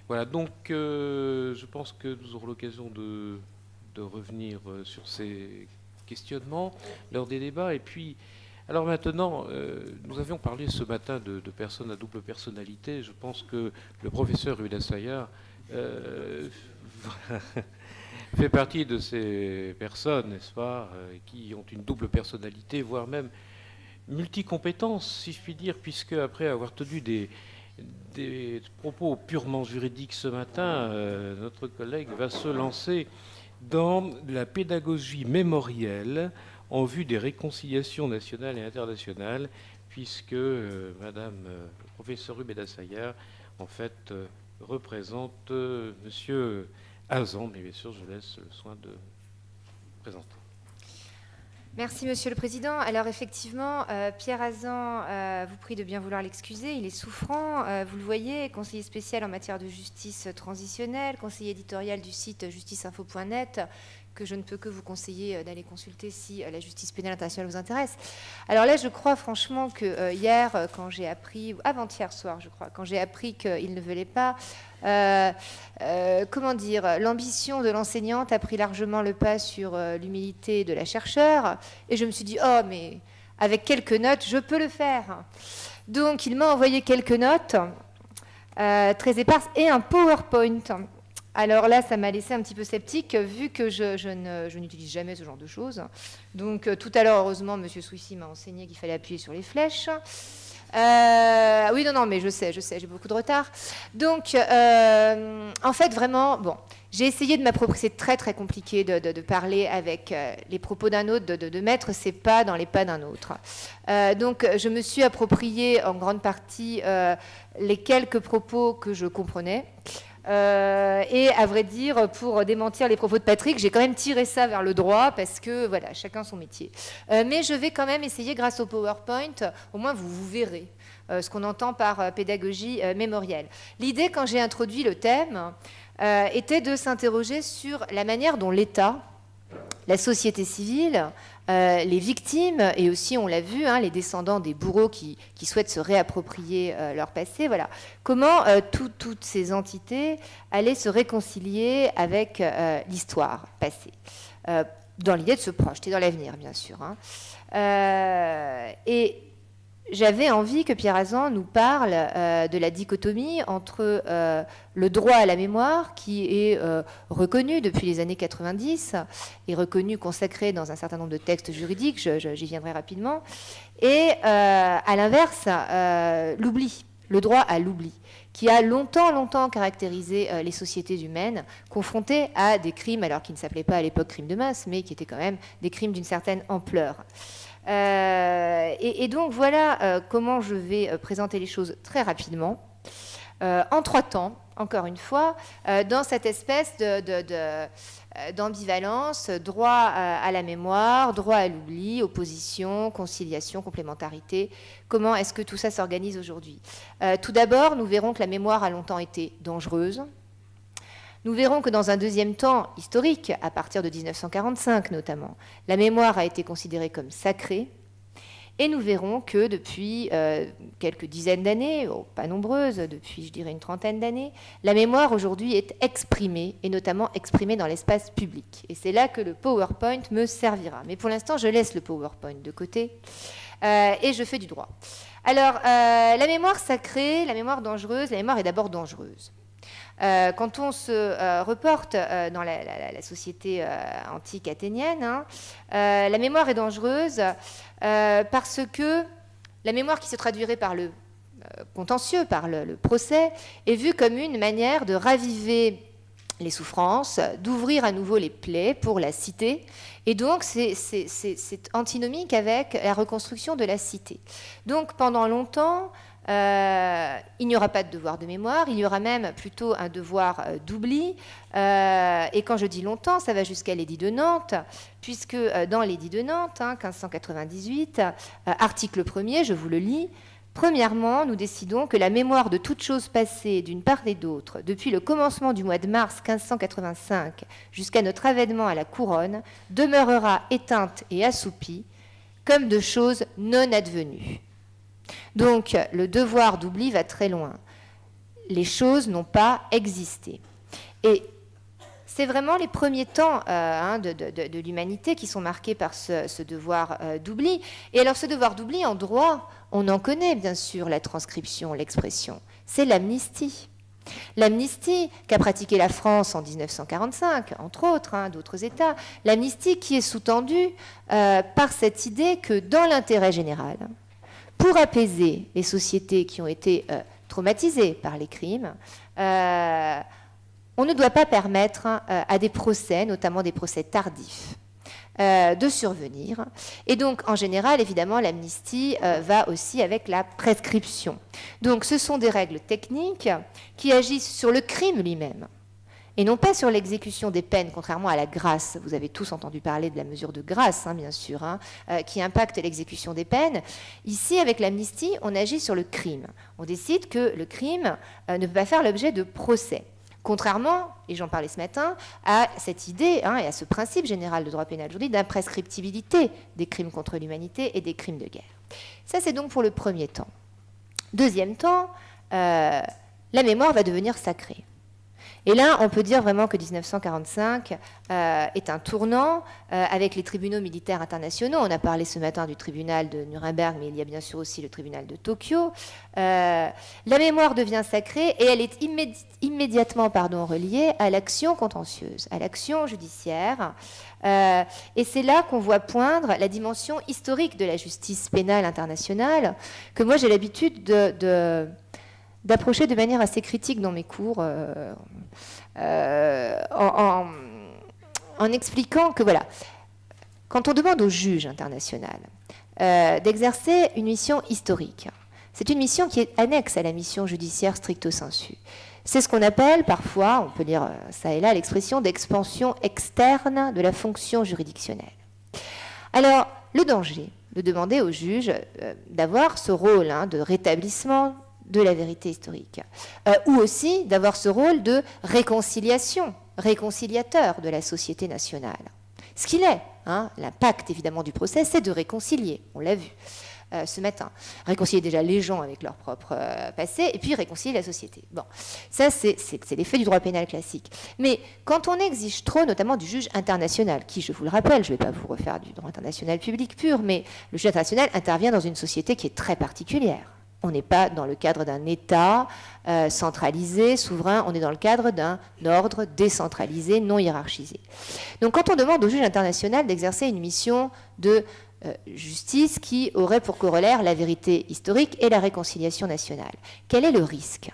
Voilà, donc je pense que nous aurons l'occasion de revenir sur ces questionnements lors des débats. Et puis, alors maintenant, nous avions parlé ce matin de personnes à double personnalité. Je pense que le professeur Huda Sayar fait partie de ces personnes, n'est-ce pas, qui ont une double personnalité, voire même multicompétences, si je puis dire, puisque après avoir tenu des propos purement juridiques ce matin, notre collègue va se lancer dans la pédagogie mémorielle en vue des réconciliations nationales et internationales, puisque Madame le professeur Rubeda Sayar, en fait, représente Monsieur Azan, mais bien sûr, je laisse le soin de présenter. Merci, Monsieur le Président. Alors, effectivement, Pierre Azan vous prie de bien vouloir l'excuser. Il est souffrant, vous le voyez, conseiller spécial en matière de justice transitionnelle, conseiller éditorial du site justiceinfo.net, que je ne peux que vous conseiller d'aller consulter si la justice pénale internationale vous intéresse. Alors là, je crois franchement que hier, quand j'ai appris, ou avant-hier soir, je crois, quand j'ai appris qu'il ne venait pas, comment dire, l'ambition de l'enseignante a pris largement le pas sur l'humilité de la chercheure, et je me suis dit, oh, mais avec quelques notes, je peux le faire. Donc, il m'a envoyé quelques notes très éparses et un PowerPoint. Alors là, ça m'a laissé un petit peu sceptique, vu que je n'utilise jamais ce genre de choses. Donc, tout à l'heure, heureusement, M. Souissy m'a enseigné qu'il fallait appuyer sur les flèches. Oui, non, mais je sais, j'ai beaucoup de retard. Donc, en fait, vraiment, bon, j'ai essayé de m'approprier, c'est très, très compliqué de parler avec les propos d'un autre, de mettre ses pas dans les pas d'un autre. Donc, je me suis approprié en grande partie les quelques propos que je comprenais. Et à vrai dire, pour démentir les propos de Patrick, j'ai quand même tiré ça vers le droit parce que voilà, chacun son métier. Mais je vais quand même essayer, grâce au PowerPoint, au moins vous verrez ce qu'on entend par pédagogie mémorielle. L'idée, quand j'ai introduit le thème, était de s'interroger sur la manière dont l'État, la société civile, les victimes, et aussi, on l'a vu, les descendants des bourreaux qui souhaitent se réapproprier leur passé, voilà. Comment toutes ces entités allaient se réconcilier avec l'histoire passée, dans l'idée de se projeter dans l'avenir, bien sûr. Et j'avais envie que Pierre Azan nous parle de la dichotomie entre le droit à la mémoire, qui est reconnu depuis les années 90, et reconnu, consacré dans un certain nombre de textes juridiques, j'y viendrai rapidement, et à l'inverse, l'oubli, le droit à l'oubli, qui a longtemps caractérisé les sociétés humaines, confrontées à des crimes, alors qui ne s'appelaient pas à l'époque crimes de masse, mais qui étaient quand même des crimes d'une certaine ampleur. Et donc voilà comment je vais présenter les choses très rapidement, en 3 temps, encore une fois, dans cette espèce d'ambivalence, droit à la mémoire, droit à l'oubli, opposition, conciliation, complémentarité. Comment est-ce que tout ça s'organise aujourd'hui ? Tout d'abord, nous verrons que la mémoire a longtemps été dangereuse. Nous verrons que dans un deuxième temps historique, à partir de 1945 notamment, la mémoire a été considérée comme sacrée. Et nous verrons que depuis quelques dizaines d'années, pas nombreuses, depuis je dirais une trentaine d'années, la mémoire aujourd'hui est exprimée, et notamment exprimée dans l'espace public. Et c'est là que le PowerPoint me servira. Mais pour l'instant, je laisse le PowerPoint de côté et je fais du droit. Alors, la mémoire sacrée, la mémoire dangereuse, la mémoire est d'abord dangereuse. Quand on se reporte dans la société antique athénienne, la mémoire est dangereuse parce que la mémoire qui se traduirait par le contentieux, par le procès, est vue comme une manière de raviver les souffrances, d'ouvrir à nouveau les plaies pour la cité. Et donc, c'est antinomique avec la reconstruction de la cité. Donc, pendant longtemps, il n'y aura pas de devoir de mémoire, il y aura même plutôt un devoir d'oubli. Et quand je dis longtemps, ça va jusqu'à l'édit de Nantes, puisque dans l'édit de Nantes, 1598, article 1er, je vous le lis. Premièrement, nous décidons que la mémoire de toutes choses passées d'une part et d'autre, depuis le commencement du mois de mars 1585 jusqu'à notre avènement à la couronne, demeurera éteinte et assoupie comme de choses non advenues. Donc, le devoir d'oubli va très loin. les choses n'ont pas existé. Et c'est vraiment les premiers temps de l'humanité qui sont marqués par ce devoir d'oubli. Et alors ce devoir d'oubli, en droit, on en connaît bien sûr la transcription, l'expression. C'est l'amnistie. L'amnistie qu'a pratiquée la France en 1945, entre autres, d'autres États. L'amnistie qui est sous-tendue par cette idée que dans l'intérêt général, pour apaiser les sociétés qui ont été traumatisées par les crimes, on ne doit pas permettre à des procès, notamment des procès tardifs, de survenir. Et donc, en général, évidemment, l'amnistie va aussi avec la prescription. Donc, ce sont des règles techniques qui agissent sur le crime lui-même, et non pas sur l'exécution des peines, contrairement à la grâce. Vous avez tous entendu parler de la mesure de grâce, bien sûr, qui impacte l'exécution des peines. Ici, avec l'amnistie, on agit sur le crime. On décide que le crime ne peut pas faire l'objet de procès. Contrairement, et j'en parlais ce matin, à cette idée et à ce principe général de droit pénal aujourd'hui d'imprescriptibilité des crimes contre l'humanité et des crimes de guerre. Ça, c'est donc pour le premier temps. Deuxième temps, la mémoire va devenir sacrée. Et là, on peut dire vraiment que 1945 est un tournant avec les tribunaux militaires internationaux. On a parlé ce matin du tribunal de Nuremberg, mais il y a bien sûr aussi le tribunal de Tokyo. La mémoire devient sacrée et elle est immédiatement reliée à l'action contentieuse, à l'action judiciaire. Et c'est là qu'on voit poindre la dimension historique de la justice pénale internationale, que moi j'ai l'habitude d'approcher de manière assez critique dans mes cours, en expliquant que voilà, quand on demande au juge international d'exercer une mission historique, c'est une mission qui est annexe à la mission judiciaire stricto sensu. C'est ce qu'on appelle parfois, on peut lire ça et là, l'expression d'expansion externe de la fonction juridictionnelle. Alors, le danger de demander au juge d'avoir ce rôle de rétablissement de la vérité historique, ou aussi d'avoir ce rôle de réconciliateur de la société nationale. Ce qu'il est, l'impact évidemment du procès, c'est de réconcilier, on l'a vu ce matin. Réconcilier déjà les gens avec leur propre passé, et puis réconcilier la société. Bon, ça c'est l'effet du droit pénal classique. Mais quand on exige trop, notamment du juge international, qui, je vous le rappelle, je ne vais pas vous refaire du droit international public pur, mais le juge international intervient dans une société qui est très particulière. On n'est pas dans le cadre d'un État centralisé, souverain, on est dans le cadre d'un ordre décentralisé, non hiérarchisé. Donc quand on demande au juge international d'exercer une mission de justice qui aurait pour corollaire la vérité historique et la réconciliation nationale, quel est le risque ?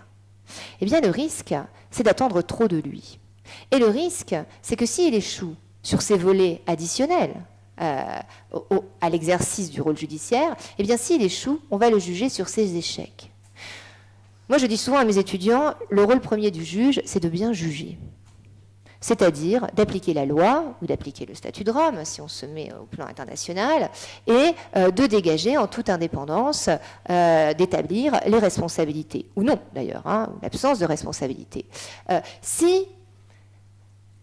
Eh bien le risque, c'est d'attendre trop de lui. Et le risque, c'est que s'il échoue sur ces volets additionnels, à l'exercice du rôle judiciaire, eh bien s'il échoue, on va le juger sur ses échecs. Moi je dis souvent à mes étudiants, le rôle premier du juge, c'est de bien juger. C'est-à-dire d'appliquer la loi ou d'appliquer le statut de Rome, si on se met au plan international, et de dégager en toute indépendance, d'établir les responsabilités, ou non d'ailleurs, ou l'absence de responsabilité. Si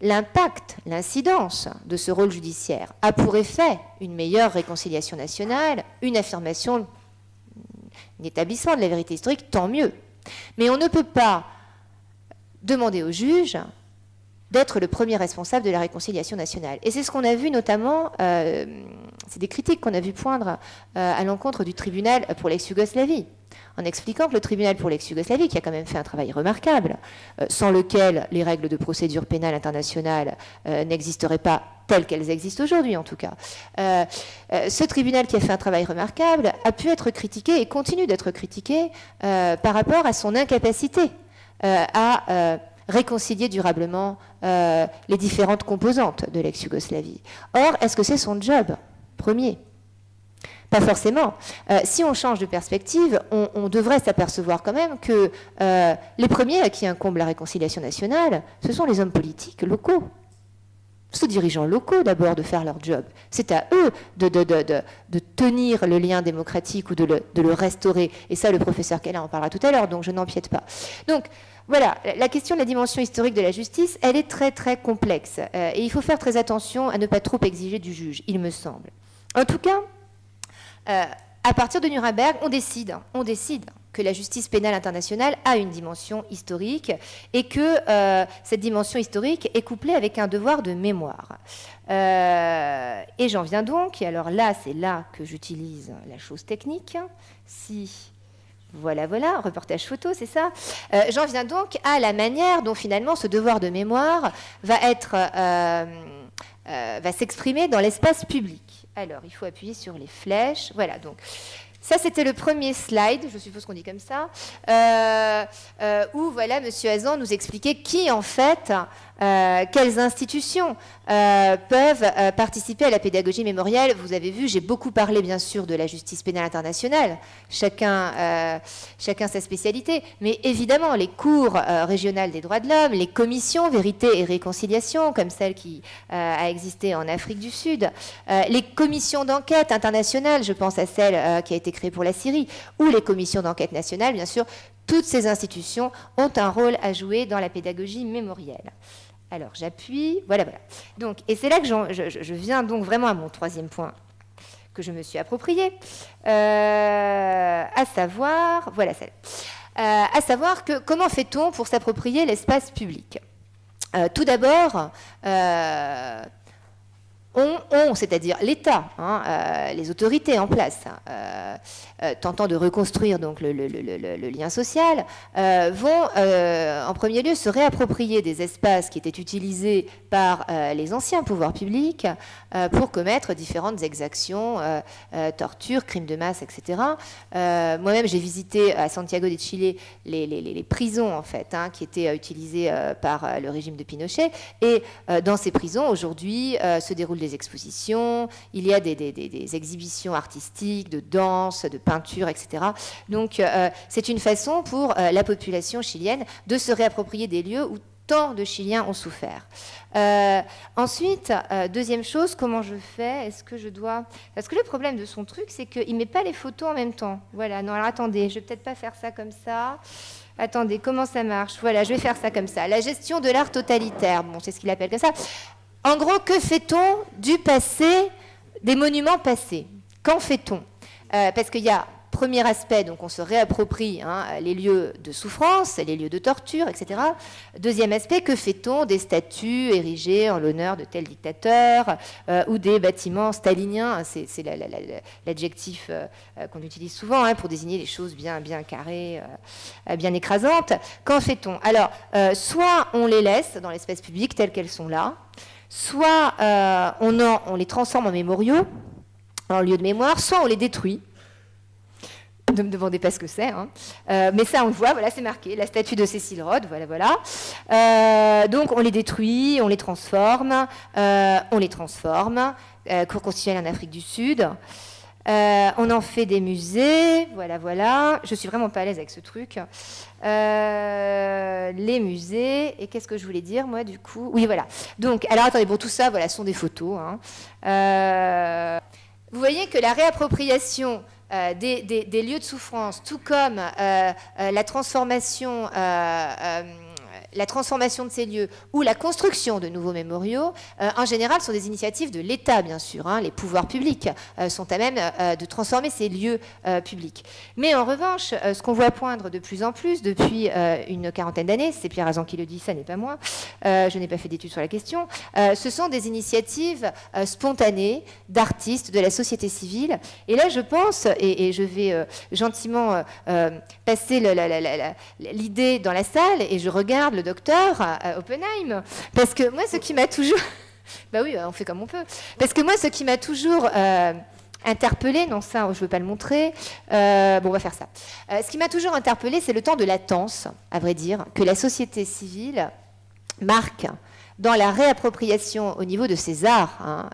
l'impact, l'incidence de ce rôle judiciaire a pour effet une meilleure réconciliation nationale, une affirmation, un établissement de la vérité historique, tant mieux. Mais on ne peut pas demander au juge d'être le premier responsable de la réconciliation nationale. Et c'est ce qu'on a vu notamment, c'est des critiques qu'on a vu poindre à l'encontre du tribunal pour l'ex-Yougoslavie, en expliquant que le tribunal pour l'ex-Yougoslavie, qui a quand même fait un travail remarquable, sans lequel les règles de procédure pénale internationale n'existeraient pas telles qu'elles existent aujourd'hui en tout cas. Ce tribunal qui a fait un travail remarquable a pu être critiqué et continue d'être critiqué par rapport à son incapacité à réconcilier durablement les différentes composantes de l'ex-Yougoslavie. Or, est-ce que c'est son job premier ? Pas forcément. Si on change de perspective, on devrait s'apercevoir quand même que les premiers à qui incombe la réconciliation nationale, ce sont les hommes politiques locaux. C'est aux dirigeants locaux d'abord de faire leur job. C'est à eux de tenir le lien démocratique ou de le restaurer. Et ça, le professeur Kellin en parlera tout à l'heure, donc je n'empiète pas. Donc, voilà, la question de la dimension historique de la justice, elle est très très complexe. Et il faut faire très attention à ne pas trop exiger du juge, il me semble. En tout cas, à partir de Nuremberg, on décide que la justice pénale internationale a une dimension historique et que cette dimension historique est couplée avec un devoir de mémoire. Et j'en viens donc, et alors là, c'est là que j'utilise la chose technique. Voilà, reportage photo, c'est ça. J'en viens donc à la manière dont finalement ce devoir de mémoire va s'exprimer dans l'espace public. Alors, il faut appuyer sur les flèches. Voilà, donc ça, c'était le premier slide, je suppose qu'on dit comme ça, où voilà, M. Hazan nous expliquait qui, en fait, quelles institutions peuvent participer à la pédagogie mémorielle. Vous avez vu, j'ai beaucoup parlé, bien sûr, de la justice pénale internationale, chacun sa spécialité, mais évidemment, les cours régionales des droits de l'homme, les commissions vérité et réconciliation, comme celle qui a existé en Afrique du Sud, les commissions d'enquête internationales, je pense à celle qui a été créée pour la Syrie, ou les commissions d'enquête nationales, bien sûr, toutes ces institutions ont un rôle à jouer dans la pédagogie mémorielle. Alors, j'appuie, voilà. Donc, et c'est là que je viens donc vraiment à mon troisième point que je me suis approprié, à savoir, voilà celle, à savoir que comment fait-on pour s'approprier l'espace public ? Tout d'abord, c'est-à-dire l'État, les autorités en place, tentant de reconstruire donc le lien social, vont en premier lieu se réapproprier des espaces qui étaient utilisés par les anciens pouvoirs publics pour commettre différentes exactions, tortures, crimes de masse, etc. Moi-même, j'ai visité à Santiago de Chile les prisons en fait, qui étaient utilisées par le régime de Pinochet. Et dans ces prisons, aujourd'hui, se déroulent des expositions, il y a des exhibitions artistiques, de danse, de peinture, etc. Donc, c'est une façon pour la population chilienne de se réapproprier des lieux où tant de Chiliens ont souffert. Ensuite, deuxième chose, comment je fais ? Est-ce que je dois... Parce que le problème de son truc, c'est qu'il ne met pas les photos en même temps. Voilà, non, alors attendez, je ne vais peut-être pas faire ça comme ça. Attendez, comment ça marche ? Voilà, je vais faire ça comme ça. La gestion de l'art totalitaire, bon, c'est ce qu'il appelle comme ça. En gros, que fait-on du passé, des monuments passés ? Qu'en fait-on ? Parce qu'il y a, premier aspect, donc on se réapproprie les lieux de souffrance, les lieux de torture, etc. Deuxième aspect, que fait-on des statues érigées en l'honneur de tel dictateur ou des bâtiments staliniens ? C'est l'adjectif qu'on utilise souvent pour désigner les choses bien les bien écrasantes. Qu'en fait-on ? Alors, soit on les laisse dans l'espace public telles qu'elles sont là, soit on les transforme en mémoriaux, en lieux de mémoire, soit on les détruit. Ne me demandez pas ce que c'est, mais ça on le voit, voilà, c'est marqué, la statue de Cécile Rhodes, voilà. Donc on les détruit, on les transforme, cour constitutionnelle en Afrique du Sud. On en fait des musées, voilà. Je suis vraiment pas à l'aise avec ce truc. Les musées, et qu'est-ce que je voulais dire, moi, du coup ? Oui, voilà. Donc, alors attendez, bon, tout ça, voilà, sont des photos. Vous voyez que la réappropriation des lieux de souffrance, tout comme la transformation de ces lieux ou la construction de nouveaux mémoriaux, en général, sont des initiatives de l'État, bien sûr. Les pouvoirs publics sont à même de transformer ces lieux publics. Mais en revanche, ce qu'on voit poindre de plus en plus depuis une quarantaine d'années, c'est Pierre Hazan qui le dit, ça n'est pas moi, je n'ai pas fait d'études sur la question, ce sont des initiatives spontanées d'artistes, de la société civile. Et là, je pense, et je vais gentiment passer l'idée dans la salle, et je regarde le docteur Oppenheim, parce que moi, ce qui m'a toujours... bah oui, on fait comme on peut. Parce que moi, ce qui m'a toujours interpellée, non ça, je ne veux pas le montrer, bon, on va faire ça. Ce qui m'a toujours interpellée, c'est le temps de latence, à vrai dire, que la société civile marque dans la réappropriation au niveau de ces arts,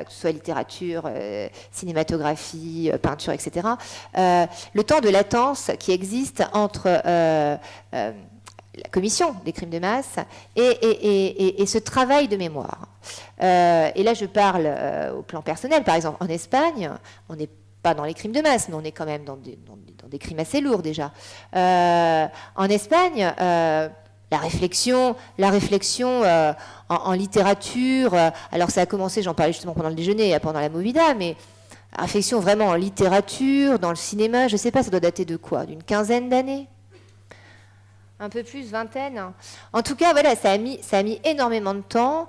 que ce soit littérature, cinématographie, peinture, etc., le temps de latence qui existe entre la commission des crimes de masse et ce travail de mémoire. Et là, je parle au plan personnel. Par exemple, en Espagne, on n'est pas dans les crimes de masse, mais on est quand même dans des crimes assez lourds déjà. En Espagne, la réflexion en littérature, alors ça a commencé, j'en parlais justement pendant le déjeuner, pendant la Movida, mais réflexion vraiment en littérature, dans le cinéma, je ne sais pas, ça doit dater de quoi? D'une quinzaine d'années? Un peu plus, vingtaine. En tout cas, voilà, ça a mis énormément de temps.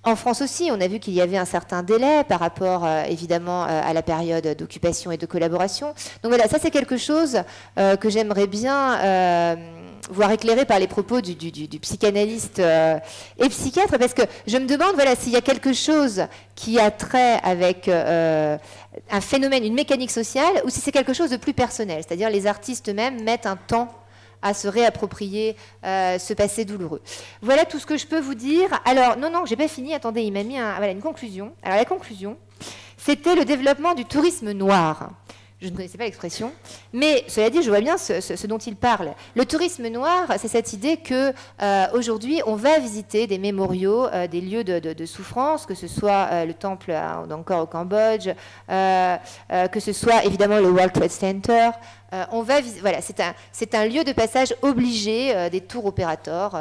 En France aussi, on a vu qu'il y avait un certain délai par rapport, évidemment, à la période d'occupation et de collaboration. Donc voilà, ça c'est quelque chose que j'aimerais bien voir éclairé par les propos du psychanalyste et psychiatre, parce que je me demande, voilà, s'il y a quelque chose qui a trait avec un phénomène, une mécanique sociale, ou si c'est quelque chose de plus personnel, c'est-à-dire les artistes eux-mêmes mettent un temps à se réapproprier ce passé douloureux. Voilà tout ce que je peux vous dire. Alors, non, j'ai pas fini. Attendez, il m'a mis une conclusion. Alors, la conclusion, c'était le développement du tourisme noir. Je ne connaissais pas l'expression, mais cela dit, je vois bien ce dont il parle. Le tourisme noir, c'est cette idée que aujourd'hui, on va visiter des mémoriaux, des lieux de souffrance, que ce soit le temple encore au Cambodge, que ce soit évidemment le World Trade Center. Voilà, c'est un lieu de passage obligé des tours opérateurs.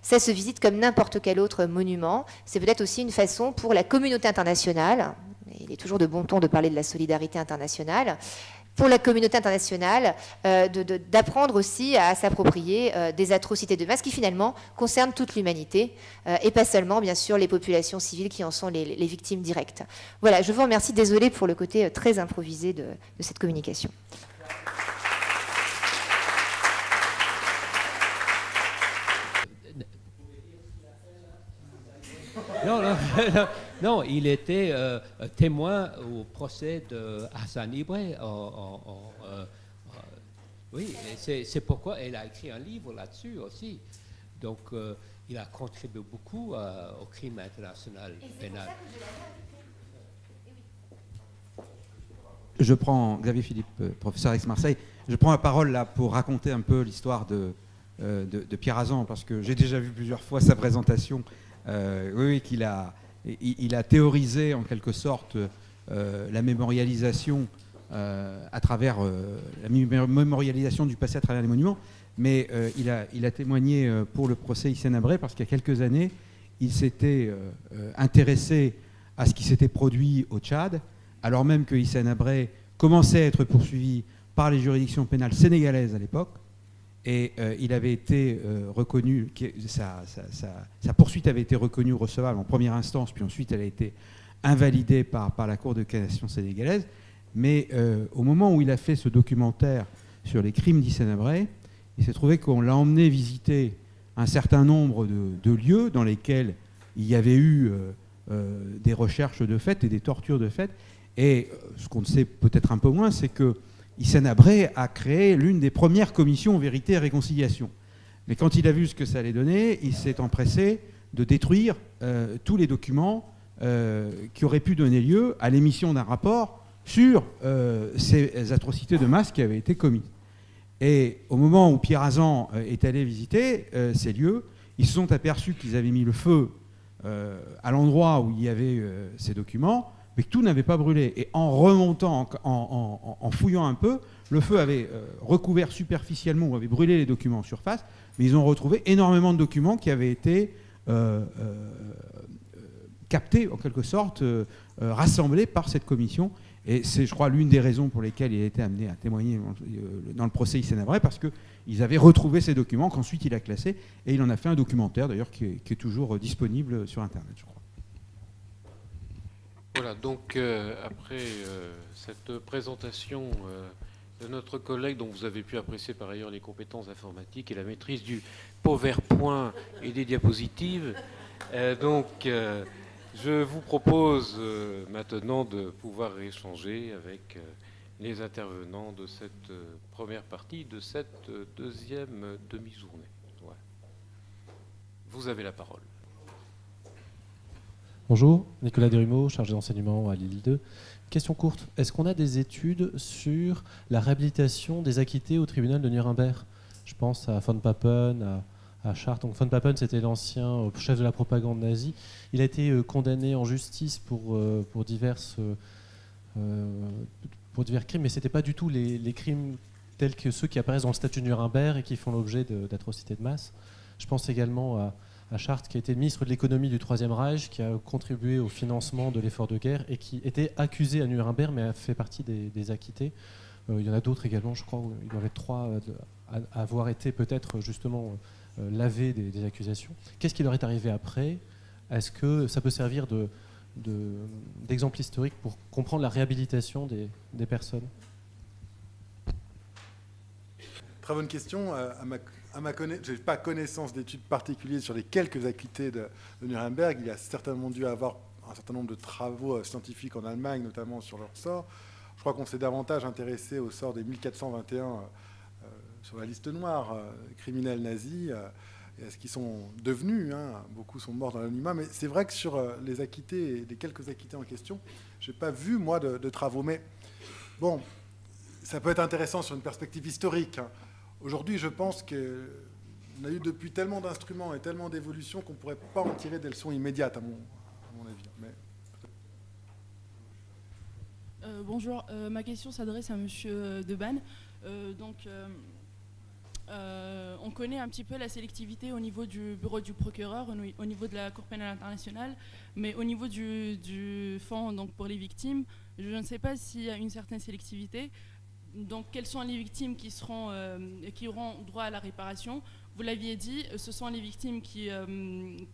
Ça se visite comme n'importe quel autre monument. C'est peut-être aussi une façon pour la communauté internationale. Il est toujours de bon ton de parler de la solidarité internationale. Pour la communauté internationale, d'apprendre aussi à s'approprier des atrocités de masse qui finalement concernent toute l'humanité et pas seulement, bien sûr, les populations civiles qui en sont les victimes directes. Voilà, je vous remercie. Désolée pour le côté très improvisé de cette communication. Non, il était témoin au procès de Hassan Ibré. Oui, c'est pourquoi elle a écrit un livre là-dessus aussi. Donc, il a contribué beaucoup au crime international pénal. Je prends, Xavier Philippe, professeur Aix-Marseille, je prends la parole là pour raconter un peu l'histoire de Pierre Hazan, parce que j'ai déjà vu plusieurs fois sa présentation. Oui, il a théorisé en quelque sorte la mémorialisation à travers la mémorialisation du passé à travers les monuments, mais il a témoigné pour le procès Hissène Habré parce qu'il y a quelques années, il s'était intéressé à ce qui s'était produit au Tchad, alors même que Hissène Habré commençait à être poursuivi par les juridictions pénales sénégalaises à l'époque. Et il avait été reconnu, sa poursuite avait été reconnue recevable en première instance, puis ensuite elle a été invalidée par la Cour de cassation sénégalaise. Mais au moment où il a fait ce documentaire sur les crimes d'Hissène Habré, il s'est trouvé qu'on l'a emmené visiter un certain nombre de lieux dans lesquels il y avait eu des recherches de fait et des tortures de fait. Et ce qu'on ne sait peut-être un peu moins, c'est que Hissène Habré a créé l'une des premières commissions Vérité et Réconciliation. Mais quand il a vu ce que ça allait donner, il s'est empressé de détruire tous les documents qui auraient pu donner lieu à l'émission d'un rapport sur ces atrocités de masse qui avaient été commises. Et au moment où Pierre Hazan est allé visiter ces lieux, ils se sont aperçus qu'ils avaient mis le feu à l'endroit où il y avait ces documents, mais que tout n'avait pas brûlé. Et en remontant, en fouillant un peu, le feu avait recouvert superficiellement ou avait brûlé les documents en surface, mais ils ont retrouvé énormément de documents qui avaient été captés, en quelque sorte, rassemblés par cette commission. Et c'est, je crois, l'une des raisons pour lesquelles il a été amené à témoigner dans le procès Hissène Habré, parce qu'ils avaient retrouvé ces documents qu'ensuite il a classés, et il en a fait un documentaire, d'ailleurs, qui est toujours disponible sur Internet, je crois. Voilà, donc après cette présentation de notre collègue, dont vous avez pu apprécier par ailleurs les compétences informatiques et la maîtrise du PowerPoint et des diapositives, je vous propose maintenant de pouvoir échanger avec les intervenants de cette première partie de cette deuxième demi-journée. Ouais. Vous avez la parole. Bonjour, Nicolas Desrumeaux, chargé d'enseignement à Lille 2. Question courte, est-ce qu'on a des études sur la réhabilitation des acquittés au tribunal de Nuremberg? Je pense à von Papen, à Chartres. Donc von Papen, c'était l'ancien chef de la propagande nazie. Il a été condamné en justice pour divers crimes, mais ce n'était pas du tout les crimes tels que ceux qui apparaissent dans le statut de Nuremberg et qui font l'objet d'atrocités de masse. Je pense également à Chartres, qui a été ministre de l'économie du Troisième Reich, qui a contribué au financement de l'effort de guerre et qui était accusé à Nuremberg, mais a fait partie des acquittés. Il y en a d'autres également, je crois, il doit y avoir 3 à avoir été peut-être justement lavés des accusations. Qu'est-ce qui leur est arrivé après? Est-ce que ça peut servir d'exemple historique pour comprendre la réhabilitation des personnes? Très bonne question. Je n'ai pas connaissance d'études particulières sur les quelques acquittés de Nuremberg. Il y a certainement dû avoir un certain nombre de travaux scientifiques en Allemagne, notamment sur leur sort. Je crois qu'on s'est davantage intéressé au sort des 1421 sur la liste noire, criminels nazis, et à ce qu'ils sont devenus. Beaucoup sont morts dans l'anonymat. Mais c'est vrai que sur les acquittés, les quelques acquittés en question, je n'ai pas vu, moi, de travaux. Mais bon, ça peut être intéressant sur une perspective historique. Aujourd'hui, je pense qu'on a eu depuis tellement d'instruments et tellement d'évolutions qu'on ne pourrait pas en tirer des leçons immédiates, à mon avis. Mais... Bonjour, ma question s'adresse à Monsieur Debanne. On connaît un petit peu la sélectivité au niveau du bureau du procureur, au niveau de la Cour pénale internationale, mais au niveau du fonds donc pour les victimes, je ne sais pas s'il y a une certaine sélectivité. Donc, quelles sont les victimes qui auront droit à la réparation? Vous l'aviez dit, ce sont les victimes qui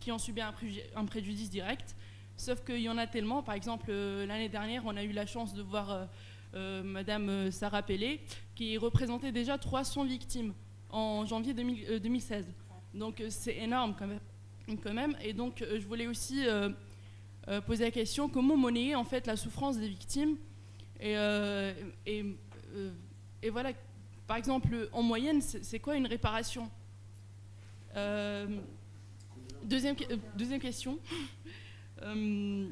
ont subi un préjudice direct. Sauf qu'il y en a tellement. Par exemple, l'année dernière, on a eu la chance de voir Madame Sarah Pellet, qui représentait déjà 300 victimes en janvier 2016. Donc, c'est énorme quand même. Et donc, je voulais aussi poser la question, comment monnayer en fait la souffrance des victimes et voilà, par exemple, en moyenne, c'est quoi une réparation? Deuxième question. On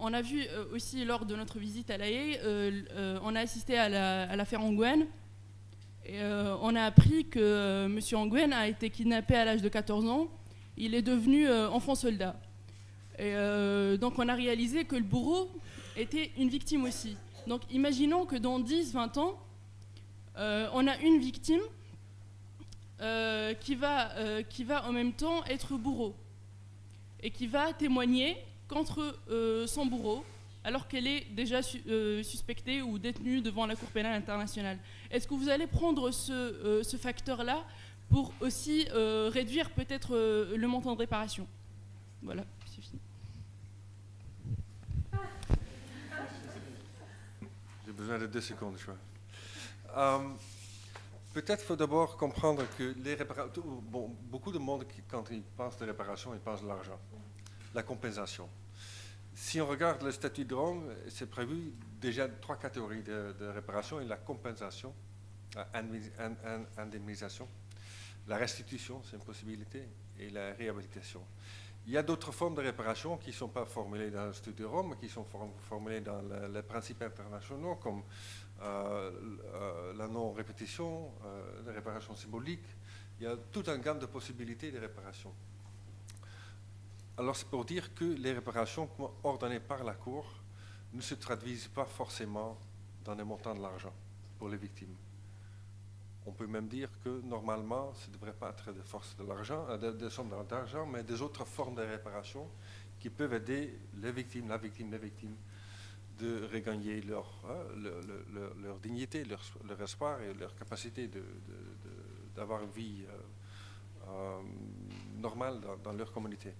a vu aussi lors de notre visite à La Haye, on a assisté à l'affaire Nguyen. Et on a appris que M. Nguyen a été kidnappé à l'âge de 14 ans. Il est devenu enfant soldat. Et donc on a réalisé que le bourreau était une victime aussi. Donc imaginons que dans 10-20 ans, on a une victime qui va en même temps être bourreau et qui va témoigner contre son bourreau alors qu'elle est déjà suspectée ou détenue devant la Cour pénale internationale. Est-ce que vous allez prendre ce facteur-là pour aussi réduire peut-être le montant de réparation? Voilà, c'est fini. J'ai besoin de 2 secondes, je crois. Peut-être faut d'abord comprendre que les réparations... Bon, beaucoup de monde, quand ils pensent de réparation, ils pensent de l'argent, la compensation. Si on regarde le statut de Rome, c'est prévu déjà 3 catégories de réparation et la compensation, indemnisation, la restitution, c'est une possibilité, et la réhabilitation. Il y a d'autres formes de réparation qui ne sont pas formulées dans le statut de Rome, qui sont formulées dans les principes internationaux, comme la non-répétition, la réparation symbolique. Il y a toute une gamme de possibilités de réparation. Alors c'est pour dire que les réparations ordonnées par la Cour ne se traduisent pas forcément dans des montants de l'argent pour les victimes. On peut même dire que normalement, ce ne devrait pas être des forces de l'argent, des sommes d'argent, mais des autres formes de réparation qui peuvent aider les victimes, les victimes, de regagner leur dignité, leur espoir et leur capacité d'avoir une vie normale dans leur communauté.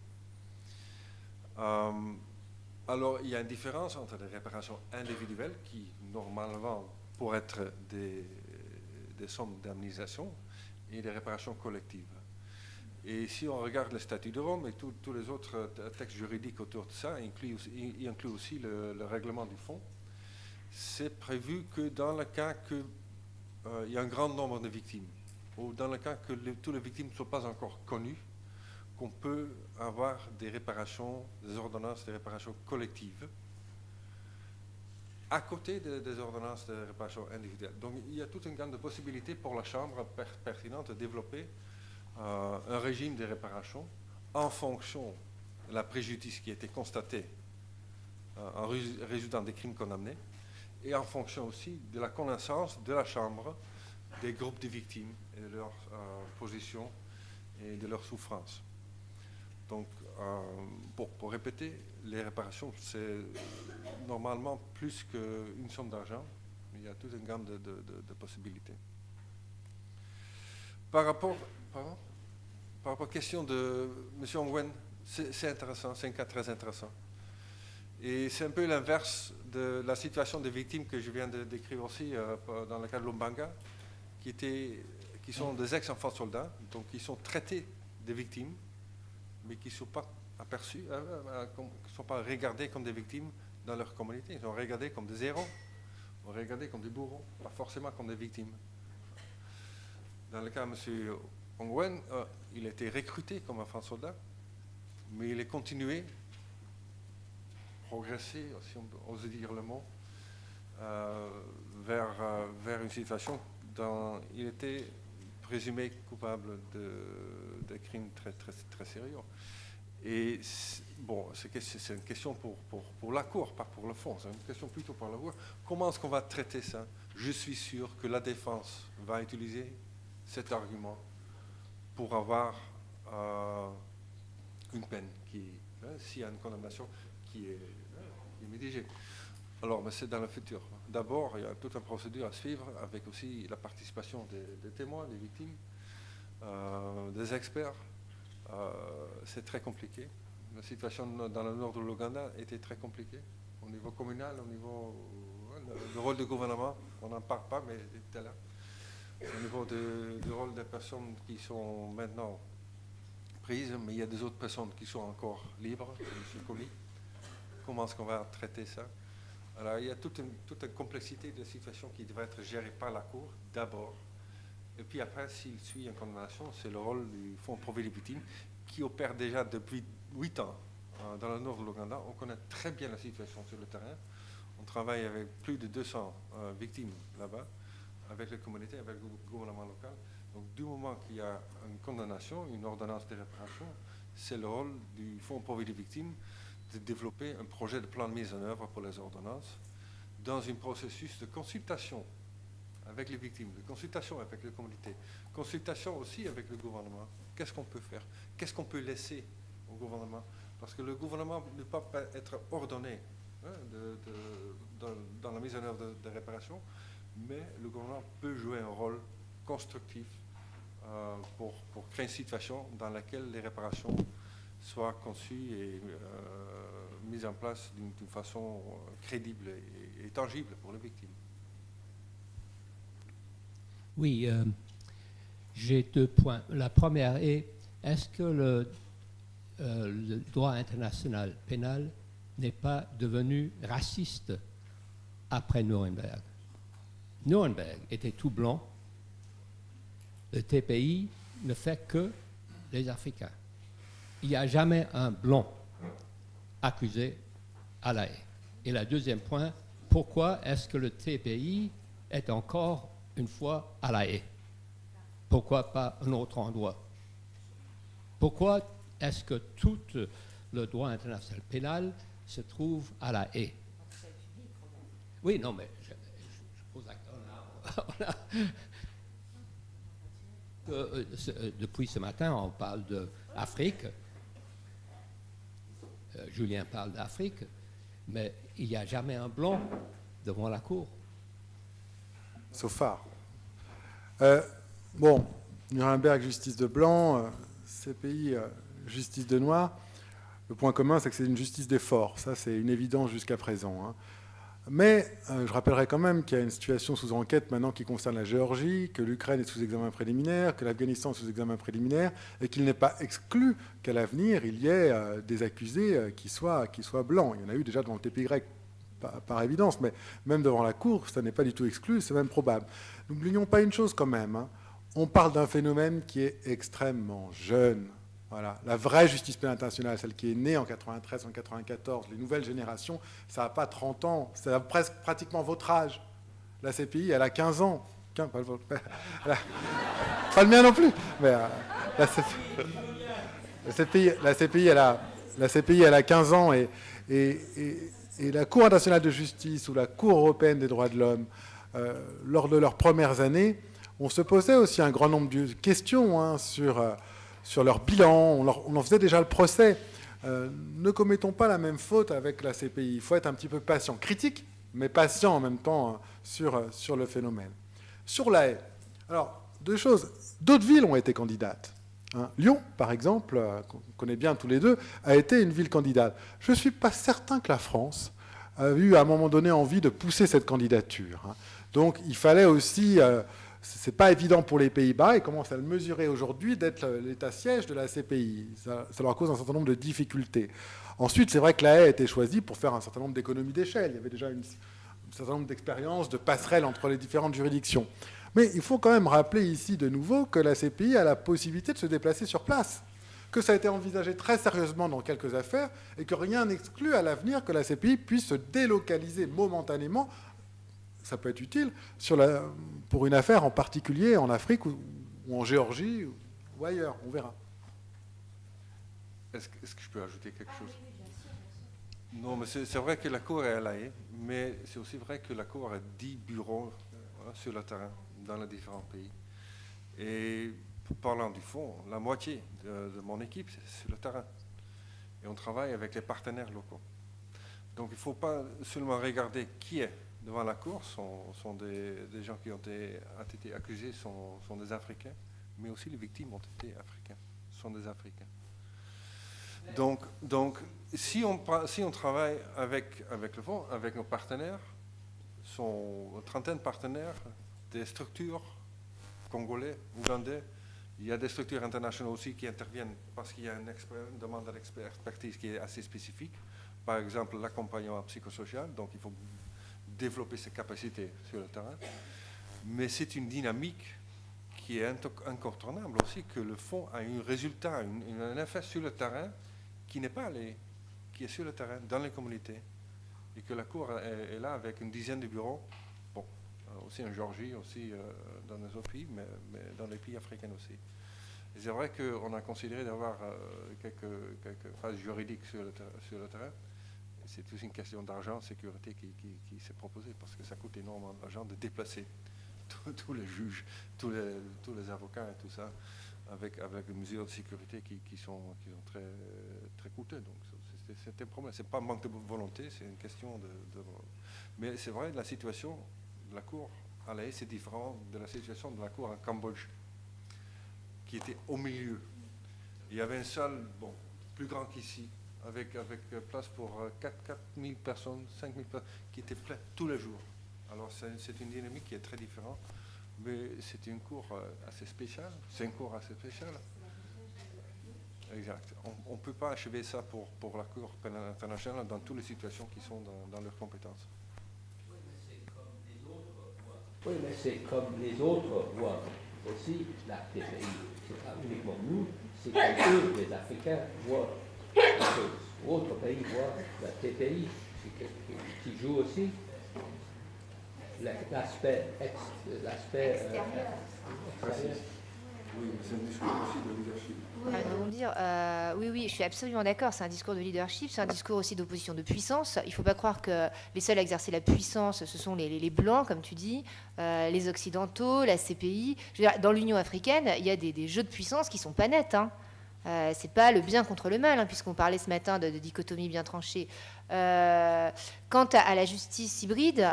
Alors, il y a une différence entre les réparations individuelles qui, normalement, pourraient être des sommes d'indemnisation et des réparations collectives. Et si on regarde le statut de Rome et tous les autres textes juridiques autour de ça, il inclut aussi le règlement du fonds, c'est prévu que dans le cas qu'il y a un grand nombre de victimes, ou dans le cas que toutes les victimes ne sont pas encore connues, qu'on peut avoir des réparations, des ordonnances de réparation collectives, à côté des ordonnances de réparation individuelle. Donc il y a toute une gamme de possibilités pour la Chambre pertinente de développer un régime de réparation en fonction de la préjudice qui a été constatée en résultant des crimes condamnés et en fonction aussi de la connaissance de la Chambre des groupes de victimes et de leur position et de leur souffrance. Donc, pour répéter, les réparations, c'est normalement plus qu'une somme d'argent. Il y a toute une gamme de possibilités. Par rapport à la question de M. Ongwen, c'est intéressant, c'est un cas très intéressant. Et c'est un peu l'inverse de la situation des victimes que je viens de décrire aussi dans le cas de Lumbanga, qui sont des ex-enfants soldats, donc qui sont traités des victimes, mais qui ne sont pas aperçus, qui ne sont pas regardés comme des victimes dans leur communauté. Ils sont regardés comme des héros, ils sont regardés comme des bourreaux, pas forcément comme des victimes. Dans le cas de M. Ongwen, il a été recruté comme enfant soldat, mais il a continué progresser, si on ose dire le mot, vers une situation dont il était présumé coupable de crimes très, très, très sérieux. Et bon, c'est une question pour la Cour, pas pour le fond, c'est une question plutôt pour la Cour. Comment est-ce qu'on va traiter ça? Je suis sûr que la défense va utiliser cet argument pour avoir une peine s'il y a une condamnation qui est mitigée. Alors, mais c'est dans le futur. D'abord, il y a toute une procédure à suivre avec aussi la participation des témoins, des victimes, des experts. C'est très compliqué. La situation dans le nord de l'Ouganda était très compliquée. Au niveau communal, au niveau du rôle du gouvernement, on n'en parle pas, mais il était là. Au niveau du rôle des personnes qui sont maintenant prises, mais il y a des autres personnes qui sont encore libres, M. Colli. Comment est-ce qu'on va traiter ça? Alors, il y a toute une complexité de situations qui devrait être gérée par la Cour, d'abord. Et puis après, s'il suit une condamnation, c'est le rôle du Fonds pour les victimes, qui opère déjà depuis 8 ans dans le nord de l'Ouganda. On connaît très bien la situation sur le terrain. On travaille avec plus de 200 victimes là-bas, avec les communautés, avec le gouvernement local. Donc, du moment qu'il y a une condamnation, une ordonnance de réparation, c'est le rôle du Fonds pour les victimes de développer un projet de plan de mise en œuvre pour les ordonnances dans un processus de consultation avec les victimes, de consultation avec les communautés, consultation aussi avec le gouvernement. Qu'est-ce qu'on peut faire? Qu'est-ce qu'on peut laisser au gouvernement? Parce que le gouvernement ne peut pas être ordonné dans la mise en œuvre de réparation, mais le gouvernement peut jouer un rôle constructif pour créer une situation dans laquelle les réparations soient conçues et mises en place d'une façon crédible et tangible pour les victimes. Oui, j'ai 2 points. La première est, est-ce que le droit international pénal n'est pas devenu raciste après Nuremberg? Nuremberg était tout blanc. Le TPI ne fait que les Africains. Il n'y a jamais un blanc accusé à La Haye. Et le deuxième point, pourquoi est-ce que le TPI est encore une fois à La Haye? Pourquoi pas un autre endroit? Pourquoi est-ce que tout le droit international pénal se trouve à La Haye? Oui, non, mais je pose la question. Depuis ce matin, on parle d'Afrique. Julien parle d'Afrique, mais il n'y a jamais un blanc devant la Cour. So far. Bon, Nuremberg, justice de blanc, CPI, justice de noir. Le point commun, c'est que c'est une justice des forts. Ça, c'est une évidence jusqu'à présent. Hein. Mais je rappellerai quand même qu'il y a une situation sous enquête maintenant qui concerne la Géorgie, que l'Ukraine est sous examen préliminaire, que l'Afghanistan est sous examen préliminaire, et qu'il n'est pas exclu qu'à l'avenir, il y ait des accusés qui soient blancs. Il y en a eu déjà devant le TPY, par évidence, mais même devant la Cour, ça n'est pas du tout exclu, c'est même probable. N'oublions pas une chose quand même. Hein. On parle d'un phénomène qui est extrêmement jeune. Voilà. La vraie justice pénale internationale, celle qui est née en 93, en 94, les nouvelles générations, ça n'a pas 30 ans, ça a pratiquement votre âge. La CPI, elle a 15 ans. Pas le mien non plus. Mais, la CPI, elle a 15 ans et la Cour internationale de justice ou la Cour européenne des droits de l'homme, lors de leurs premières années, on se posait aussi un grand nombre de questions sur sur leur bilan, on en faisait déjà le procès. Ne commettons pas la même faute avec la CPI. Il faut être un petit peu patient, critique, mais patient en même temps sur le phénomène. Sur La Haye, alors, deux choses. D'autres villes ont été candidates. Lyon, par exemple, qu'on connaît bien tous les deux, a été une ville candidate. Je ne suis pas certain que la France a eu à un moment donné envie de pousser cette candidature. Donc il fallait aussi, c'est pas évident pour les Pays-Bas, ils commencent à le mesurer aujourd'hui, d'être l'état siège de la CPI. Ça leur cause un certain nombre de difficultés. Ensuite, c'est vrai que La Haye a été choisie pour faire un certain nombre d'économies d'échelle. Il y avait déjà un certain nombre d'expériences, de passerelles entre les différentes juridictions. Mais il faut quand même rappeler ici de nouveau que la CPI a la possibilité de se déplacer sur place, que ça a été envisagé très sérieusement dans quelques affaires et que rien n'exclut à l'avenir que la CPI puisse se délocaliser momentanément, ça peut être utile, pour une affaire en particulier en Afrique ou en Géorgie ou ailleurs, on verra. Est-ce que je peux ajouter quelque chose? Non, mais c'est vrai que la Cour est à La Haye, mais c'est aussi vrai que la Cour a 10 bureaux sur le terrain dans les différents pays. Et parlant du fond, la moitié de mon équipe, c'est sur le terrain. Et on travaille avec les partenaires locaux. Donc il ne faut pas seulement regarder qui est devant la Cour, sont des gens qui ont été accusés, sont des Africains, mais aussi les victimes ont été africains, sont des Africains. Donc si on travaille avec le fonds, avec nos partenaires, sont une trentaine de partenaires, des structures congolais, ougandais. Il y a des structures internationales aussi qui interviennent parce qu'il y a une demande d'expertise qui est assez spécifique. Par exemple, l'accompagnement psychosocial, donc il faut développer ses capacités sur le terrain. Mais c'est une dynamique qui est incontournable aussi, que le fonds a un résultat, un effet sur le terrain qui n'est pas qui est sur le terrain, dans les communautés. Et que la Cour est là avec une dizaine de bureaux, bon, aussi en Géorgie, aussi dans les autres pays, mais dans les pays africains aussi. Et c'est vrai qu'on a considéré d'avoir quelques phases juridiques sur le terrain. C'est aussi une question d'argent, de sécurité qui s'est proposée, parce que ça coûte énormément d'argent de déplacer tous les juges, tous les avocats et tout ça, avec des mesures de sécurité qui sont très, très coûteuses. Donc c'est un problème. Ce n'est pas un manque de volonté, c'est une question de... Mais c'est vrai, la situation de la Cour à La Haye, c'est différent de la situation de la Cour en Cambodge, qui était au milieu. Il y avait une salle, plus grande qu'ici, avec place pour 4 000 personnes, 5 000 personnes, qui était pleine tous les jours. Alors c'est une dynamique qui est très différente, mais c'est une cour assez spéciale. C'est une cour assez spéciale. Exact. On ne peut pas achever ça pour la Cour pénale internationale dans toutes les situations qui sont dans leurs compétences. Oui, mais c'est comme les autres voient aussi la TPI. C'est pas uniquement nous, c'est que eux, les Africains, voient la chose. D'autres pays voient la TPI, qui joue aussi l'aspect extérieur. Oui, c'est un discours aussi de leadership. Oui, je suis absolument d'accord. C'est un discours de leadership, c'est un discours aussi d'opposition de puissance. Il ne faut pas croire que les seuls à exercer la puissance, ce sont les Blancs, comme tu dis, les Occidentaux, la CPI. Je veux dire, dans l'Union africaine, il y a des jeux de puissance qui ne sont pas nets. C'est pas le bien contre le mal, puisqu'on parlait ce matin de dichotomie bien tranchée. Quant à la justice hybride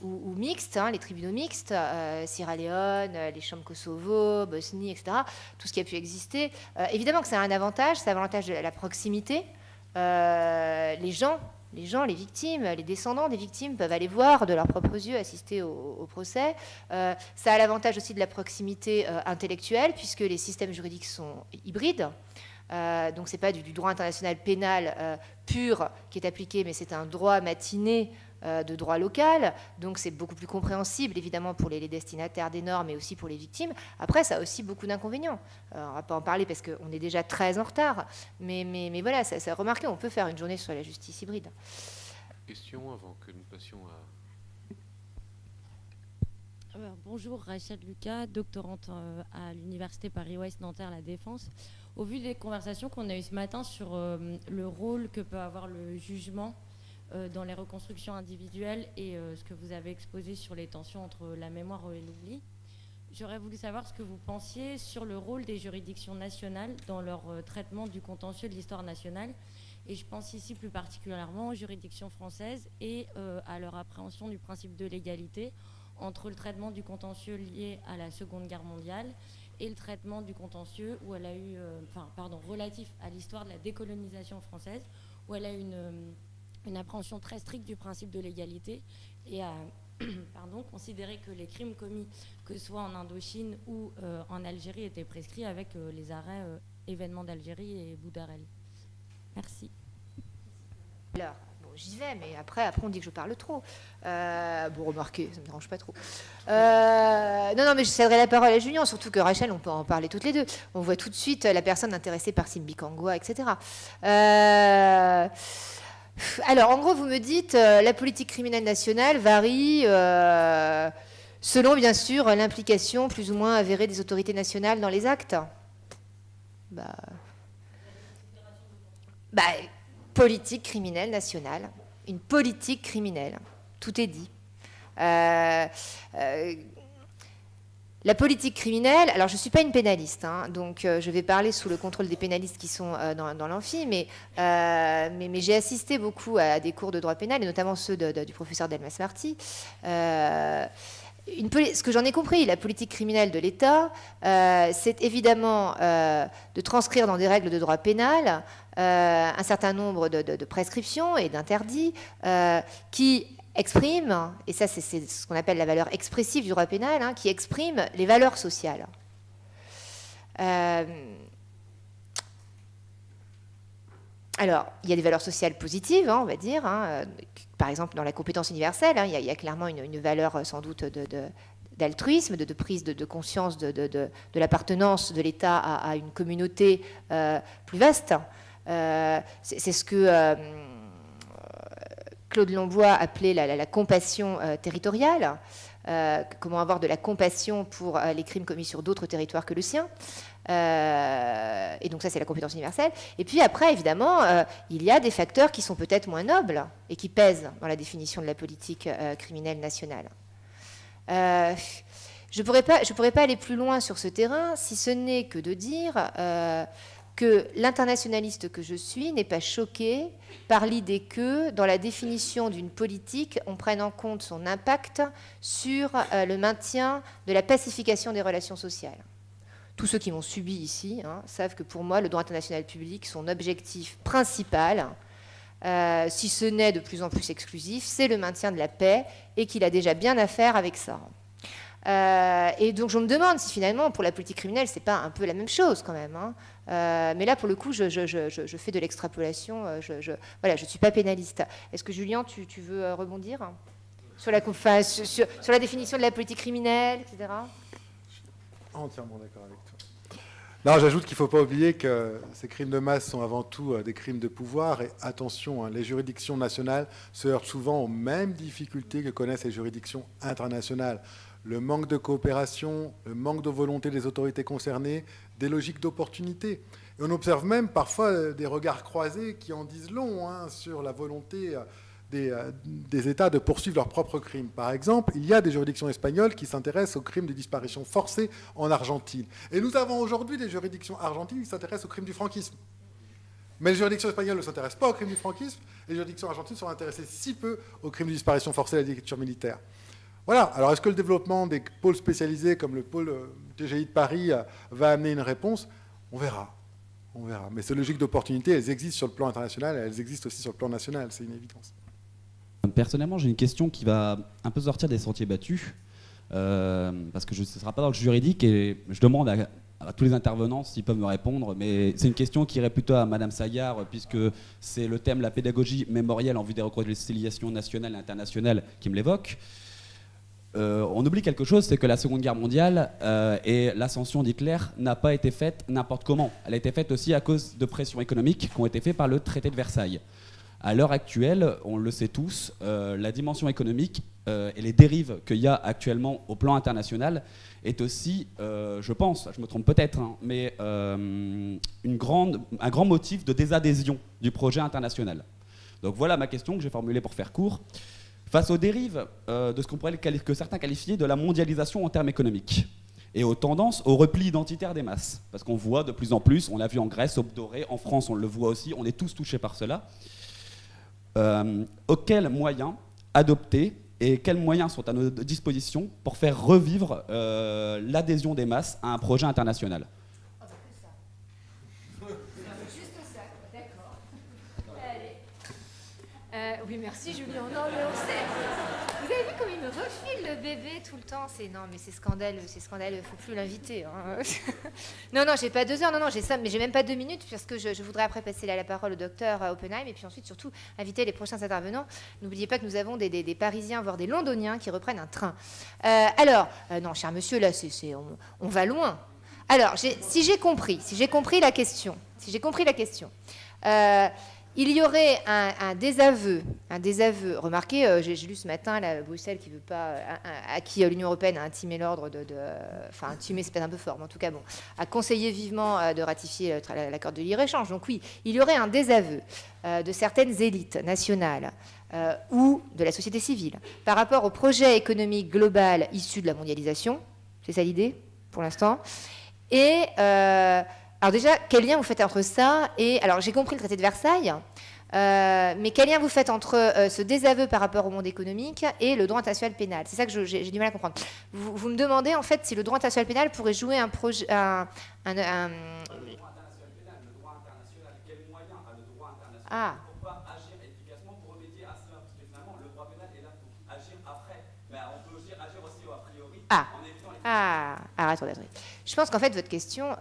ou mixte, les tribunaux mixtes, Sierra Leone, les chambres Kosovo, Bosnie, etc., tout ce qui a pu exister, évidemment que ça a un avantage, c'est l'avantage de la proximité. Les gens, les victimes, les descendants des victimes peuvent aller voir de leurs propres yeux, assister au procès. Ça a l'avantage aussi de la proximité intellectuelle, puisque les systèmes juridiques sont hybrides. Donc ce n'est pas du droit international pénal pur qui est appliqué, mais c'est un droit matiné de droit local. Donc c'est beaucoup plus compréhensible, évidemment, pour les destinataires des normes, mais aussi pour les victimes. Après, ça a aussi beaucoup d'inconvénients. On ne va pas en parler parce qu'on est déjà très en retard. Mais voilà, ça a remarqué, on peut faire une journée sur la justice hybride. Question avant que nous passions à... Bonjour, Rachel Lucas, doctorante à l'Université Paris-Ouest Nanterre La Défense. Au vu des conversations qu'on a eues ce matin sur le rôle que peut avoir le jugement dans les reconstructions individuelles et ce que vous avez exposé sur les tensions entre la mémoire et l'oubli, j'aurais voulu savoir ce que vous pensiez sur le rôle des juridictions nationales dans leur traitement du contentieux de l'histoire nationale. Et je pense ici plus particulièrement aux juridictions françaises et à leur appréhension du principe de l'égalité entre le traitement du contentieux lié à la Seconde Guerre mondiale et le traitement du contentieux où elle a eu, relatif à l'histoire de la décolonisation française, où elle a une appréhension très stricte du principe de l'égalité et a considéré que les crimes commis, que ce soit en Indochine ou en Algérie, étaient prescrits avec les arrêts événements d'Algérie et Boudarel. Merci. Alors, bon, j'y vais, mais après on dit que je parle trop. Bon, remarquez, ça ne me dérange pas trop. Non, mais je céderai la parole à Julien, surtout que Rachel, on peut en parler toutes les deux. On voit tout de suite la personne intéressée par Simbikangwa, etc. Alors, en gros, vous me dites, la politique criminelle nationale varie selon, bien sûr, l'implication plus ou moins avérée des autorités nationales dans les actes. Politique criminelle nationale, une politique criminelle, tout est dit. La politique criminelle, alors je ne suis pas une pénaliste, hein, donc je vais parler sous le contrôle des pénalistes qui sont dans l'amphi, mais j'ai assisté beaucoup à des cours de droit pénal, et notamment ceux du professeur Delmas Marty. Ce que j'en ai compris, la politique criminelle de l'État, c'est évidemment de transcrire dans des règles de droit pénal un certain nombre de prescriptions et d'interdits qui expriment, et ça c'est ce qu'on appelle la valeur expressive du droit pénal, hein, qui exprime les valeurs sociales. Alors, il y a des valeurs sociales positives, hein, on va dire. Hein, par exemple, dans la compétence universelle, hein, il y a clairement une valeur sans doute d'altruisme, de prise de conscience de l'appartenance de l'État à une communauté plus vaste. C'est ce que Claude Lombois appelait la compassion territoriale. Comment avoir de la compassion pour les crimes commis sur d'autres territoires que le sien. Et donc ça, c'est la compétence universelle. Et puis après, évidemment, il y a des facteurs qui sont peut-être moins nobles et qui pèsent dans la définition de la politique criminelle nationale. Je pourrais pas aller plus loin sur ce terrain, si ce n'est que de dire que l'internationaliste que je suis n'est pas choqué par l'idée que, dans la définition d'une politique, on prenne en compte son impact sur le maintien de la pacification des relations sociales. Tous ceux qui m'ont subi ici savent que pour moi, le droit international public, son objectif principal, si ce n'est de plus en plus exclusif, c'est le maintien de la paix et qu'il a déjà bien à faire avec ça. Et donc je me demande si finalement, pour la politique criminelle, c'est pas un peu la même chose quand même. Hein. Mais là, pour le coup, je fais de l'extrapolation. Voilà, je ne suis pas pénaliste. Est-ce que Julien, tu veux rebondir sur la définition de la politique criminelle, etc. Entièrement d'accord avec toi. Non, j'ajoute qu'il ne faut pas oublier que ces crimes de masse sont avant tout des crimes de pouvoir. Et attention, les juridictions nationales se heurtent souvent aux mêmes difficultés que connaissent les juridictions internationales. Le manque de coopération, le manque de volonté des autorités concernées, des logiques d'opportunité. Et on observe même parfois des regards croisés qui en disent long sur la volonté des États de poursuivre leurs propres crimes. Par exemple, il y a des juridictions espagnoles qui s'intéressent aux crimes de disparition forcée en Argentine. Et nous avons aujourd'hui des juridictions argentines qui s'intéressent aux crimes du franquisme. Mais les juridictions espagnoles ne s'intéressent pas aux crimes du franquisme, et les juridictions argentines sont intéressées si peu aux crimes de disparition forcée et à la dictature militaire. Voilà. Alors, est-ce que le développement des pôles spécialisés comme le pôle TGI de Paris va amener une réponse? On verra. On verra. Mais ces logiques d'opportunité, elles existent sur le plan international et elles existent aussi sur le plan national. C'est une évidence. Personnellement, j'ai une question qui va un peu sortir des sentiers battus, parce que ce ne sera pas dans le juridique, et je demande à tous les intervenants s'ils peuvent me répondre, mais c'est une question qui irait plutôt à Madame Sagard, puisque c'est le thème la pédagogie mémorielle en vue des réconciliations nationales et internationales qui me l'évoque. On oublie quelque chose, c'est que la Seconde Guerre mondiale et l'ascension d'Hitler n'a pas été faite n'importe comment. Elle a été faite aussi à cause de pressions économiques qui ont été faites par le traité de Versailles. À l'heure actuelle, on le sait tous, la dimension économique et les dérives qu'il y a actuellement au plan international est aussi, je pense, je me trompe peut-être, mais un grand motif de désadhésion du projet international. Donc voilà ma question que j'ai formulée pour faire court. Face aux dérives de ce qu'on pourrait que certains qualifier de la mondialisation en termes économiques, et aux tendances au repli identitaire des masses. Parce qu'on voit de plus en plus, on l'a vu en Grèce, Aube dorée, en France on le voit aussi, on est tous touchés par cela. Quels moyens adopter et quels moyens sont à notre disposition pour faire revivre l'adhésion des masses à un projet international? Oui, merci Julien. Non, mais on sait. Vous avez vu comme il me refile le bébé tout le temps? Non, mais c'est scandaleux, faut plus l'inviter. Hein. Non, j'ai pas 2 heures, non, j'ai ça, mais j'ai même pas 2 minutes, parce que je voudrais après passer la parole au docteur Oppenheim, et puis ensuite, surtout, inviter les prochains intervenants. N'oubliez pas que nous avons des Parisiens, voire des Londoniens, qui reprennent un train. Non, cher monsieur, là, on va loin. Alors, si j'ai compris la question, il y aurait un désaveu. Remarquez, j'ai lu ce matin, là, Bruxelles qui veut pas, à qui l'Union européenne a intimé l'ordre enfin, intimé, c'est peut-être un peu fort, mais en tout cas, bon, a conseillé vivement de ratifier l'accord de libre-échange. Donc oui, il y aurait un désaveu de certaines élites nationales ou de la société civile par rapport au projet économique global issu de la mondialisation. C'est ça l'idée, pour l'instant. Et... alors déjà, quel lien vous faites entre ça et... Alors j'ai compris le traité de Versailles, mais quel lien vous faites entre ce désaveu par rapport au monde économique et le droit international pénal? C'est ça que j'ai du mal à comprendre. Vous me demandez en fait si le droit international pénal pourrait jouer un projet... Le droit international pénal, quels moyens a le droit international pour pouvoir agir efficacement pour remédier à cela? Parce que finalement, le droit pénal est là pour agir après. Mais on peut aussi agir aussi a priori en évitant les... Attendez. Je pense qu'en fait, votre question...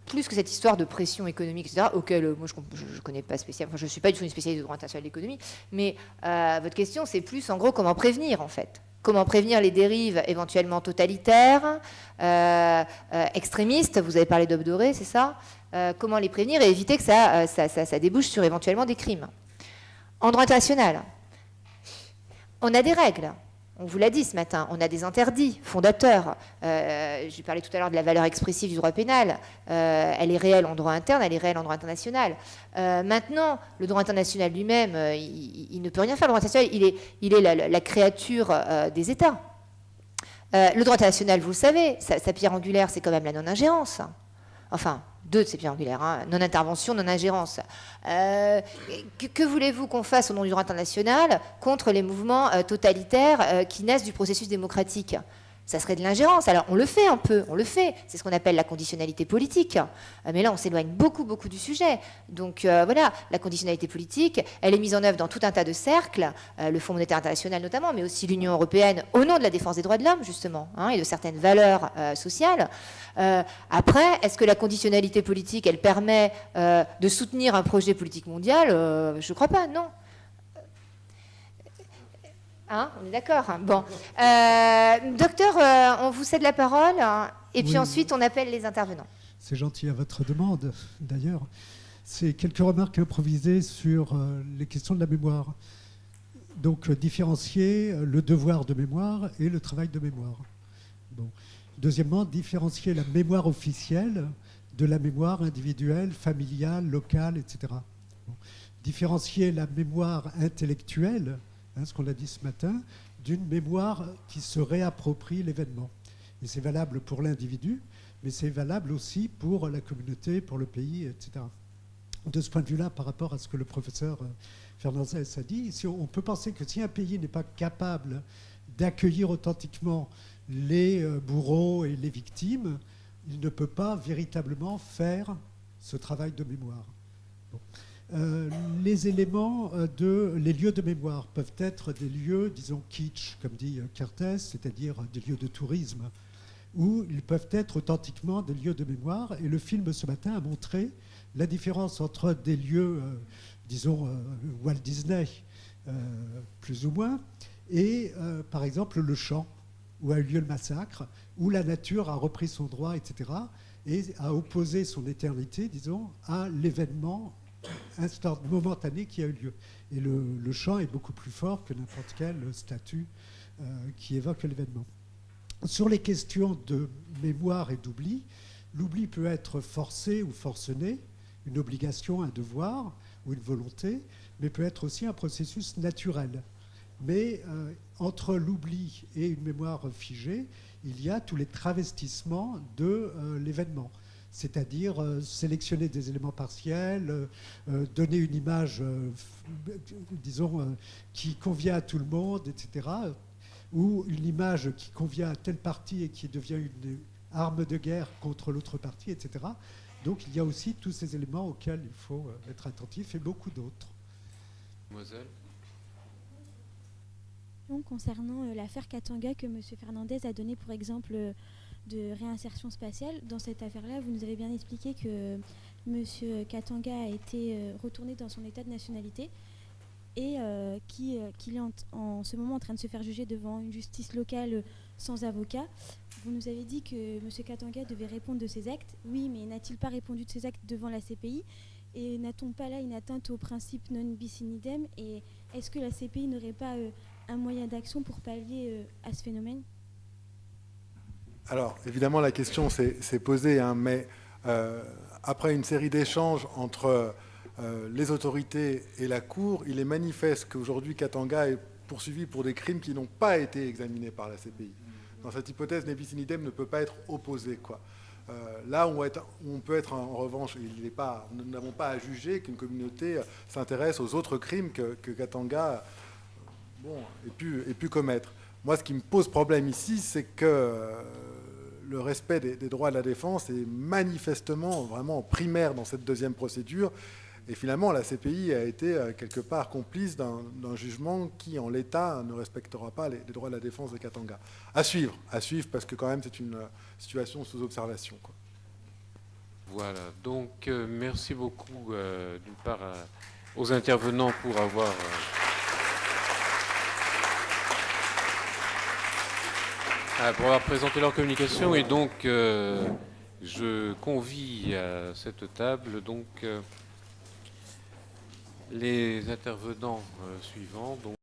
plus que cette histoire de pression économique, etc., auquel moi je ne connais pas spécialement, enfin, je ne suis pas du tout une spécialiste de droit international de l'économie, mais votre question c'est plus en gros comment prévenir en fait. Comment prévenir les dérives éventuellement totalitaires, extrémistes, vous avez parlé d'Aube dorée, c'est ça, comment les prévenir et éviter que ça débouche sur éventuellement des crimes. En droit international, on a des règles. On vous l'a dit ce matin, on a des interdits fondateurs. J'ai parlé tout à l'heure de la valeur expressive du droit pénal. Elle est réelle en droit interne, elle est réelle en droit international. Maintenant, le droit international lui-même, il ne peut rien faire. Le droit international, il est la créature des États. Le droit international, vous le savez, sa pierre angulaire, c'est quand même la non-ingérence. Enfin, 2 de ces pierres angulaires, hein. Non-intervention, non-ingérence. Que voulez-vous qu'on fasse au nom du droit international contre les mouvements totalitaires qui naissent du processus démocratique? Ça serait de l'ingérence. Alors on le fait un peu, c'est ce qu'on appelle la conditionnalité politique. Mais là on s'éloigne beaucoup du sujet. Donc voilà, la conditionnalité politique, elle est mise en œuvre dans tout un tas de cercles, le Fonds monétaire international notamment, mais aussi l'Union européenne au nom de la défense des droits de l'homme justement, hein, et de certaines valeurs sociales. Après, est-ce que la conditionnalité politique, elle permet de soutenir un projet politique mondial? Je ne crois pas, non. Hein, on est d'accord. Bon. Docteur, on vous cède la parole, hein, et puis ensuite on appelle les intervenants. C'est gentil à votre demande, d'ailleurs. C'est quelques remarques improvisées sur les questions de la mémoire. Donc, différencier le devoir de mémoire et le travail de mémoire. Bon. Deuxièmement, différencier la mémoire officielle de la mémoire individuelle, familiale, locale, etc. Bon. Différencier la mémoire intellectuelle, ce qu'on a dit ce matin, d'une mémoire qui se réapproprie l'événement. Et c'est valable pour l'individu, mais c'est valable aussi pour la communauté, pour le pays, etc. De ce point de vue-là, par rapport à ce que le professeur Fernandez a dit, on peut penser que si un pays n'est pas capable d'accueillir authentiquement les bourreaux et les victimes, il ne peut pas véritablement faire ce travail de mémoire. Bon. Les éléments les lieux de mémoire peuvent être des lieux, disons, kitsch, comme dit Kertész, c'est-à-dire des lieux de tourisme, ou ils peuvent être authentiquement des lieux de mémoire. Et le film ce matin a montré la différence entre des lieux, disons, Walt Disney, plus ou moins, et par exemple le champ, où a eu lieu le massacre, où la nature a repris son droit, etc., et a opposé son éternité, disons, à l'événement momentané qui a eu lieu. Et le champ est beaucoup plus fort que n'importe quel statut qui évoque l'événement. Sur les questions de mémoire et d'oubli, l'oubli peut être forcé ou forcené, une obligation, un devoir ou une volonté, mais peut être aussi un processus naturel. Mais entre l'oubli et une mémoire figée, il y a tous les travestissements de l'événement. C'est-à-dire sélectionner des éléments partiels, donner une image, disons, qui convient à tout le monde, etc. Ou une image qui convient à telle partie et qui devient une arme de guerre contre l'autre partie, etc. Donc il y a aussi tous ces éléments auxquels il faut être attentif et beaucoup d'autres. Mademoiselle. Concernant l'affaire Katanga que M. Fernandez a donné pour exemple de réinsertion spatiale, dans cette affaire-là, vous nous avez bien expliqué que M. Katanga a été retourné dans son état de nationalité et qu'il est en ce moment en train de se faire juger devant une justice locale sans avocat. Vous nous avez dit que M. Katanga devait répondre de ses actes. Oui, mais n'a-t-il pas répondu de ses actes devant la CPI? Et n'a-t-on pas là une atteinte au principe non bis in idem? Et est-ce que la CPI n'aurait pas un moyen d'action pour pallier à ce phénomène? Alors, évidemment, la question s'est posée, hein, mais après une série d'échanges entre les autorités et la Cour, il est manifeste qu'aujourd'hui, Katanga est poursuivi pour des crimes qui n'ont pas été examinés par la CPI. Dans cette hypothèse, ne bis in idem ne peut pas être opposé, quoi. Là où on peut être en revanche, nous n'avons pas à juger qu'une communauté s'intéresse aux autres crimes que Katanga ait pu commettre. Moi, ce qui me pose problème ici, c'est que le respect des droits de la défense est manifestement vraiment primaire dans cette deuxième procédure. Et finalement, la CPI a été quelque part complice d'un jugement qui, en l'état, ne respectera pas les droits de la défense de Katanga. À suivre, parce que quand même, c'est une situation sous observation, quoi. Voilà, donc merci beaucoup d'une part aux intervenants pour avoir présenté leur communication. Et donc, je convie à cette table donc les intervenants suivants. Donc,